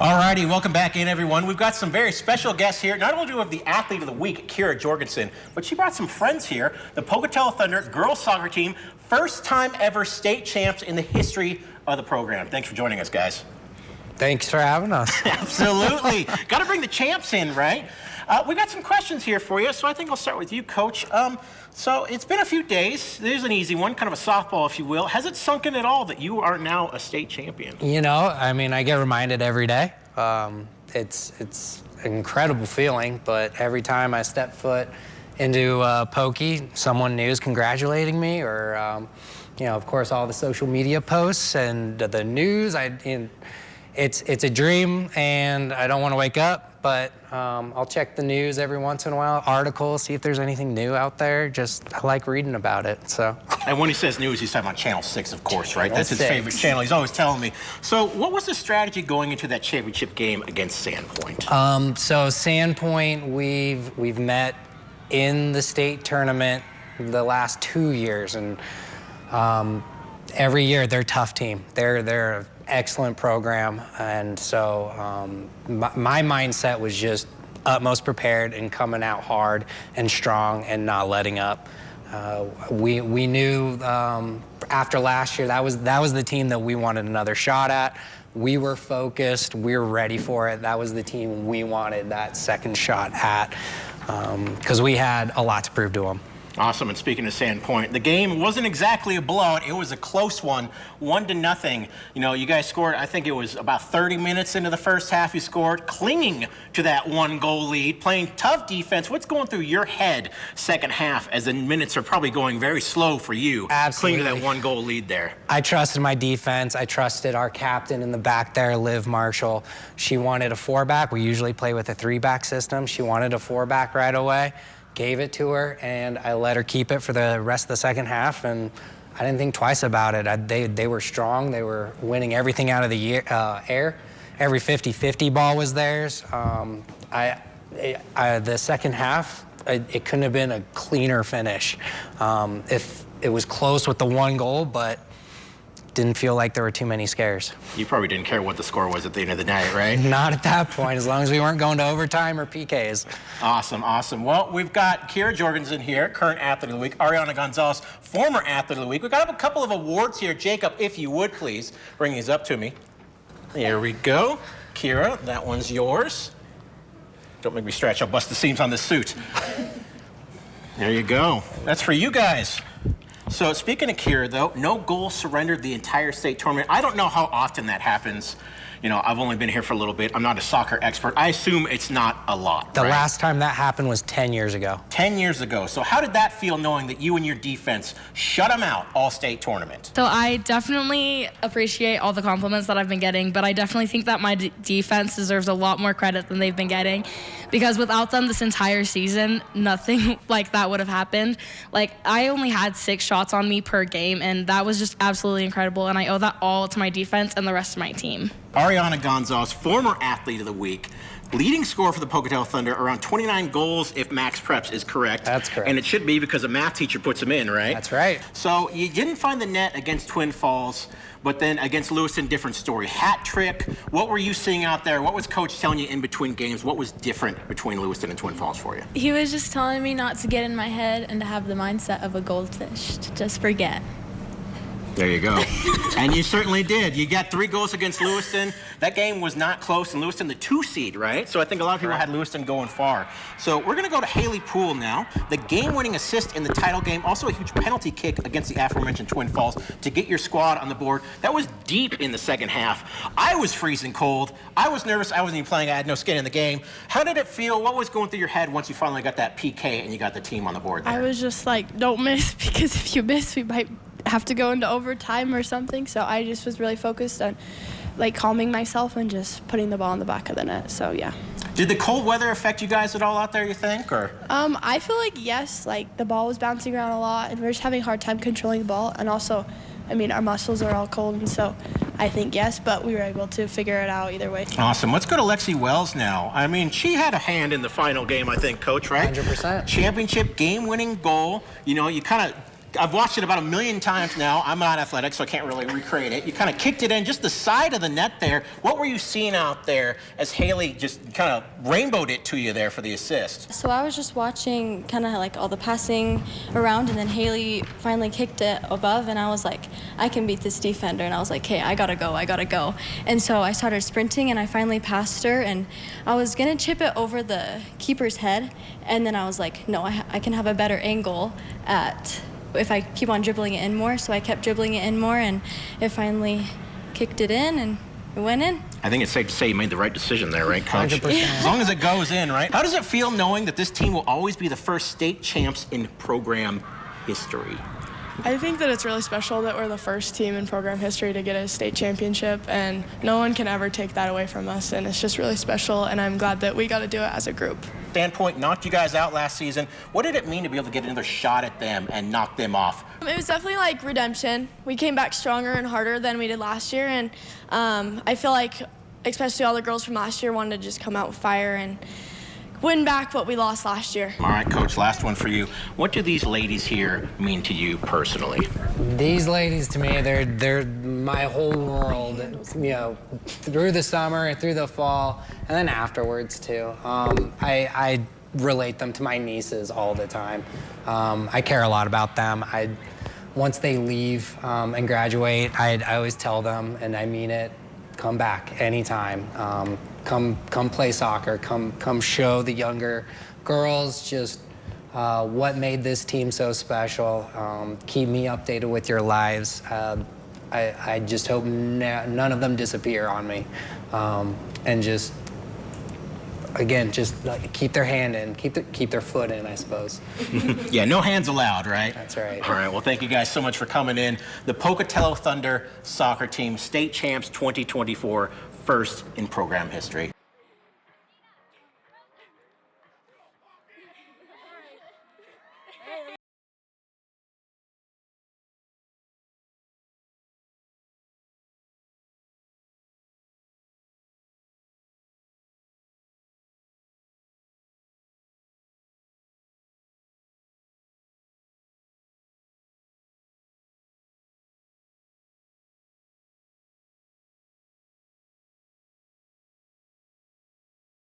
Alrighty, welcome back in, everyone. We've got some very special guests here. Not only do we have the Athlete of the Week, Kira Jorgensen, but she brought some friends here. The Pocatello Thunder girls soccer team, first time ever state champs in the history of the program. Thanks for joining us, guys. Thanks for having us. Absolutely. Got to bring the champs in, right? We got some questions here for you, so I think I'll start with you, Coach. So it's been a few days. There's an easy one, kind of a softball, if you will. Has it sunk in at all that you are now a state champion? You know, I mean, I get reminded every day. It's an incredible feeling, but every time I step foot into Pokey, someone new is congratulating me, or you know, of course, all the social media posts and the news. It's a dream, and I don't want to wake up, but I'll check the news every once in a while, articles, see if there's anything new out there. Just, I like reading about it, so. And when he says news, he's talking about Channel 6, of course, right? That's his favorite channel. He's always telling me. So what was the strategy going into that championship game against Sandpoint? So Sandpoint, we've met in the state tournament the last 2 years, and every year they're a tough team. They're excellent program, and so my mindset was just utmost prepared and coming out hard and strong and not letting up. We knew after last year that was the team that we wanted another shot at. We were focused, we were ready for it. That was the team we wanted that second shot at, because we had a lot to prove to them. Awesome. And speaking of Sandpoint, the game wasn't exactly a blowout. It was a close one, 1-0. You know, you guys scored, I think it was about 30 minutes into the first half you scored, clinging to that 1-goal lead, playing tough defense. What's going through your head second half as the minutes are probably going very slow for you? Absolutely. Clinging to that 1-goal lead there. I trusted my defense. I trusted our captain in the back there, Liv Marshall. She wanted a 4-back. We usually play with a 3-back system. She wanted a 4-back right away. Gave it to her, and I let her keep it for the rest of the second half, and I didn't think twice about it. They were strong. They were winning everything out of the air. Every 50-50 ball was theirs. The second half, it couldn't have been a cleaner finish. If it was close with the 1 goal, but didn't feel like there were too many scares. You probably didn't care what the score was at the end of the night, right? Not at that point, as long as we weren't going to overtime or PKs. Awesome, awesome. Well, we've got Kira Jorgensen here, current Athlete of the Week, Ariana Gonzalez, former Athlete of the Week. We've got a couple of awards here. Jacob, if you would, please, bring these up to me. There we go. Kira, that one's yours. Don't make me stretch. I'll bust the seams on this suit. There you go. That's for you guys. So speaking of Kira, though, no goal surrendered the entire state tournament. I don't know how often that happens. You know, I've only been here for a little bit. I'm not a soccer expert. I assume it's not a lot, The last time that happened was 10 years ago. 10 years ago. So how did that feel knowing that you and your defense shut them out all state tournament? So I definitely appreciate all the compliments that I've been getting, but I definitely think that my defense deserves a lot more credit than they've been getting, because without them this entire season, nothing like that would have happened. Like, I only had 6 shots on me per game, and that was just absolutely incredible, and I owe that all to my defense and the rest of my team. Ariana Gonzalez, former Athlete of the Week, leading scorer for the Pocatello Thunder, around 29 goals if Max Preps is correct. That's correct. And it should be because a math teacher puts them in, right? That's right. So you didn't find the net against Twin Falls, but then against Lewiston, different story. Hat trick, what were you seeing out there? What was Coach telling you in between games? What was different between Lewiston and Twin Falls for you? He was just telling me not to get in my head and to have the mindset of a goldfish, to just forget. There you go. And you certainly did. You got 3 goals against Lewiston. That game was not close, and Lewiston the 2 seed, right? So I think a lot of people had Lewiston going far. So we're going to go to Haley Poole now. The game-winning assist in the title game, also a huge penalty kick against the aforementioned Twin Falls to get your squad on the board. That was deep in the second half. I was freezing cold. I was nervous. I wasn't even playing. I had no skin in the game. How did it feel? What was going through your head once you finally got that PK and you got the team on the board there? I was just like, don't miss, because if you miss, we might have to go into overtime or something. So I just was really focused on like calming myself and just putting the ball in the back of the net. So yeah. Did the cold weather affect you guys at all out there, you think? Or I feel like yes, like the ball was bouncing around a lot and we were just having a hard time controlling the ball, and also I mean our muscles are all cold, and so I think yes, but we were able to figure it out either way. Awesome. Let's go to Lexi Wells now. I mean, she had a hand in the final game, I think, Coach, right? 100%. Championship game-winning goal. You know, you kind of I've watched it about 1,000,000 times now. I'm not athletic, so I can't really recreate it. You kind of kicked it in just the side of the net there. What were you seeing out there as Haley just kind of rainbowed it to you there for the assist? So I was just watching kind of like all the passing around, and then Haley finally kicked it above, and I was like, I can beat this defender. And I was like, hey, I gotta go. And so I started sprinting, and I finally passed her, and I was gonna chip it over the keeper's head, and then I was like, no, I can have a better angle if I keep on dribbling it in more. So I kept dribbling it in more, and it finally kicked it in, and it went in. I think it's safe to say you made the right decision there, right, Coach? 100%. As long as it goes in, right? How does it feel knowing that this team will always be the first state champs in program history? I think that it's really special that we're the first team in program history to get a state championship, and no one can ever take that away from us, and it's just really special, and I'm glad that we got to do it as a group. Standpoint knocked you guys out last season. What did it mean to be able to get another shot at them and knock them off? It was definitely like redemption. We came back stronger and harder than we did last year, and I feel like especially all the girls from last year wanted to just come out with fire and win back what we lost last year. All right, Coach, last one for you. What do these ladies here mean to you personally? These ladies, to me, they're my whole world, you know, through the summer and through the fall, and then afterwards, too. I relate them to my nieces all the time. I care a lot about them. Once they leave and graduate, I always tell them, and I mean it, come back anytime. Come play soccer. Come show the younger girls just what made this team so special. Keep me updated with your lives. I just hope none of them disappear on me. And just, again, just like, keep their hand in, keep their foot in, I suppose. Yeah, no hands allowed, right? That's right. All right, well, thank you guys so much for coming in. The Pocatello Thunder soccer team, state champs 2024, first in program history.